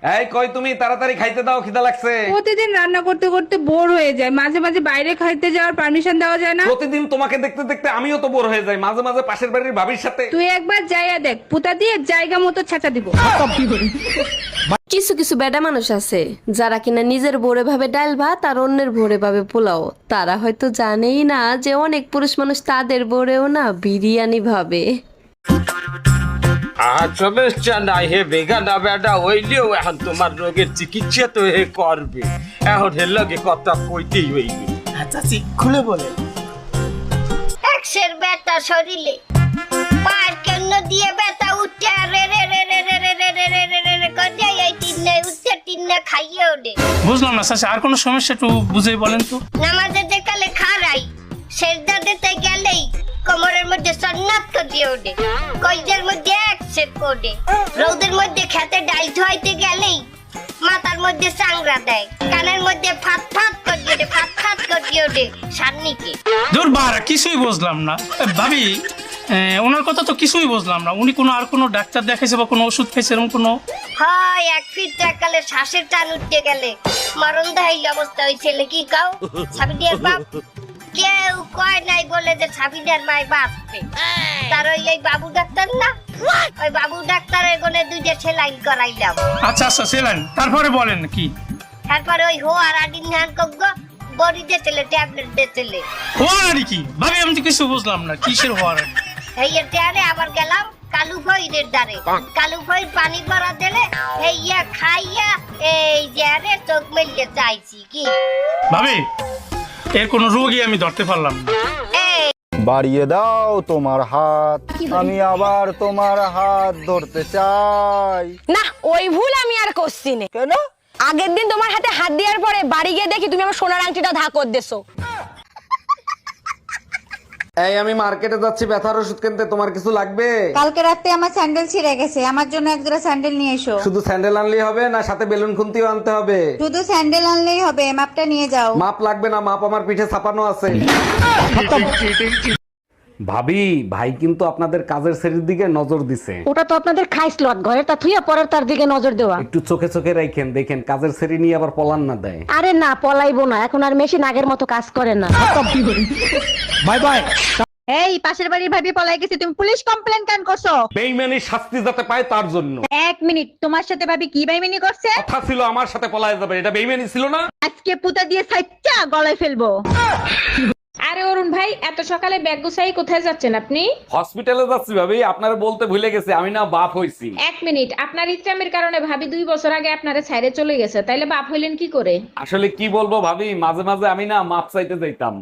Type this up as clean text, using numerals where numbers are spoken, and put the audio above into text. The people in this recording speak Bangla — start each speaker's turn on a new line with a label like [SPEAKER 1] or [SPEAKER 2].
[SPEAKER 1] এই কই তুমি, তাড়াতাড়ি খাইতে দাও, খিদা লাগছে।
[SPEAKER 2] প্রতিদিন রান্না করতে করতে বোর হয়ে যায়, মাঝে মাঝে বাইরে খাইতে যাওয়ার পারমিশন দেওয়া যায় না?
[SPEAKER 1] প্রতিদিন তোমাকে দেখতে দেখতে আমিও তো বোর হয়ে যাই, মাঝে মাঝে পাশের বাড়ির ভাবির সাথে।
[SPEAKER 2] তুই একবার যাইয়া দেখ, পুতা দিয়ে জায়গা মতো ছেঁচা দিব।
[SPEAKER 3] কিছু কিছু বেডা মানুষ আছে যারা কিনা নিজের ভোরে ভাবে ডাল ভাত আর অন্যের ভোরে ভাবে পোলাও। তারা হয়তো জানেই না যে অনেক পুরুষ মানুষ তাদের ভোরেও না বিরিয়ানি ভাবে।
[SPEAKER 4] আসলে নাই হে বেগানা বেডা হইলেও এখন তোমার রোগের চিকিৎসা তো হে করবে, এখন হের লগে কথা কইতেই হইবে।
[SPEAKER 5] আচ্ছা খুলে বলে।
[SPEAKER 6] এক্সের ব্যথা শরীরে, পায়ের কেন দিয়ে ব্যথা উঠে রে রে রে রে রে রে রে রে রে রে রে রে করে এই তিননে উঠে তিননে খাইয়ে ওঠে।
[SPEAKER 5] বুঝলাম না চাচি, আর কোনো সমস্যা একটু বুঝেই বলেন তো।
[SPEAKER 6] নামাজে দেখালে খারাই, সেজদা দিতে গেলেই কোমরের মধ্যে সন্নাত করে ওঠে, কলজের মধ্যে এক্সের করে, রোদের মধ্যে খেতে ডাল ধোয়াইতে গেলেই মাথার মধ্যে চাংড়া দেয়, কানের মধ্যে ফাত ফাত করে ওঠে, ফাত ফাত করে ওঠে সান্নিকে।
[SPEAKER 5] দূর বাড়া, কিছুই বুঝলাম না ভাবি। ওনার কথা তো কিছুই বুঝলাম না। উনি কোনো আর কোনো ডাক্তার দেখাইছে বা কোনো ওষুধ খাইছে এরকম কোনো?
[SPEAKER 6] হয় এক ফিট টাকালে শ্বাসের টান উঠতে গেলে মরণ দাহিল অবস্থা হয়েছিল। কি কাও সাবিদিয়ার বাপ কেউ কয় নাই বলে যে সাবিদিয়ার মাই বাঁচবে, তার ওই এই বাবু ডাক্তার না, ওই বাবু ডাক্তারের কোনে দুইটা সেলাইন করাইলাম।
[SPEAKER 5] আচ্ছা আচ্ছা সেলেন, তারপরে বলেন কি?
[SPEAKER 6] তারপরে ওই হো আর আদিন ধান কগ্গ বড়ি দিয়েছিলে, ট্যাবলেট দিয়েছিলে।
[SPEAKER 5] হওয়ার কি ভাবি, আমি তো কিছু বুঝলাম না কিসের হওয়ার।
[SPEAKER 6] এই টেয়ারে আবার গেলাম কালু ভৈরের দ্বারে, কালু ভৈর পানি ভরা দিলে হেইয়া খাইয়া এই যে আরে চোখ মেলিয়ে চাইছি। কি
[SPEAKER 5] ভাবি, এর কোনো রোগই আমি ধরতে পারলাম না।
[SPEAKER 6] এই
[SPEAKER 7] বাড়িয়ে দাও তোমার হাত, আমি আবার তোমার হাত ধরতে চাই।
[SPEAKER 8] না, ওই ভুল আমি আর করছি না।
[SPEAKER 7] কেন?
[SPEAKER 8] আগের দিন তোমার হাতে হাত দেওয়ার পরে বাড়ি গিয়ে দেখি তুমি আমার সোনার আংটিটা ধাকর দেছো।
[SPEAKER 1] এই আমি মার্কেটে যাচ্ছি ব্যথার ওষুধ কিনতে, তোমার কিছু লাগবে?
[SPEAKER 9] কালকে রাতে আমার স্যান্ডেল ছিঁড়ে গেছে, আমার জন্য এক জোড়া স্যান্ডেল নিয়ে এসো।
[SPEAKER 1] শুধু স্যান্ডেল আনলেই হবে না, সাথে বেলুন খুন্তিও আনতে হবে?
[SPEAKER 9] শুধু স্যান্ডেল আনলেই হবে, মাপটা নিয়ে যাও।
[SPEAKER 1] মাপ লাগবে না, মাপ আমার পিঠে ছাপানো আছে। ভাবি, ভাই কিন্তু আপনাদের কাজের শ্রেণীর দিকে নজর দিছে।
[SPEAKER 8] ওটা তো আপনাদের খাইসলত, ঘরে তা থুইয়া পরের তার দিকে নজর দেওয়া।
[SPEAKER 1] একটু চোখে চোখে রাখেন, দেখেন কাজের শ্রেণী নিয়ে আবার পলান না দেয়।
[SPEAKER 8] আরে না, পলাইবো না, এখন আর মেশিন আগের মতো কাজ করে না।
[SPEAKER 7] Bye bye.
[SPEAKER 9] এই পাশের বাড়ির ভাবি পলাই গেছে, তুমি পুলিশ কমপ্লেন কেন করছো?
[SPEAKER 1] বেইমানির শাস্তি যাতে পায় তার জন্য।
[SPEAKER 9] এক মিনিট, তোমার সাথে ভাবি কি বেইমানি করছে?
[SPEAKER 1] কথা ছিল আমার সাথে পলায় যাবে, এটা বেইমানি ছিল না?
[SPEAKER 9] আজকে পুতা দিয়ে সাইচ্চা গলায় ফেলবো।
[SPEAKER 2] আরে অরুণ ভাই, এত সকালে ব্যাগ গুছাই কোথায় যাচ্ছেন আপনি?
[SPEAKER 1] হসপিটালে যাচ্ছি ভাবি, আপনারা বলতে ভুলে গেছে আমি না বাপ হইছি।
[SPEAKER 2] এক মিনিট, আপনার ইচ্ছামের কারণে ভাবি 2 বছর আগে আপনারে ছাইরে চলে গেছে, তাইলে বাপ হইলেন কি করে?
[SPEAKER 1] আসলে কি বলবো ভাবি, মাঝে মাঝে আমি না মাপ চাইতে যাইতাম।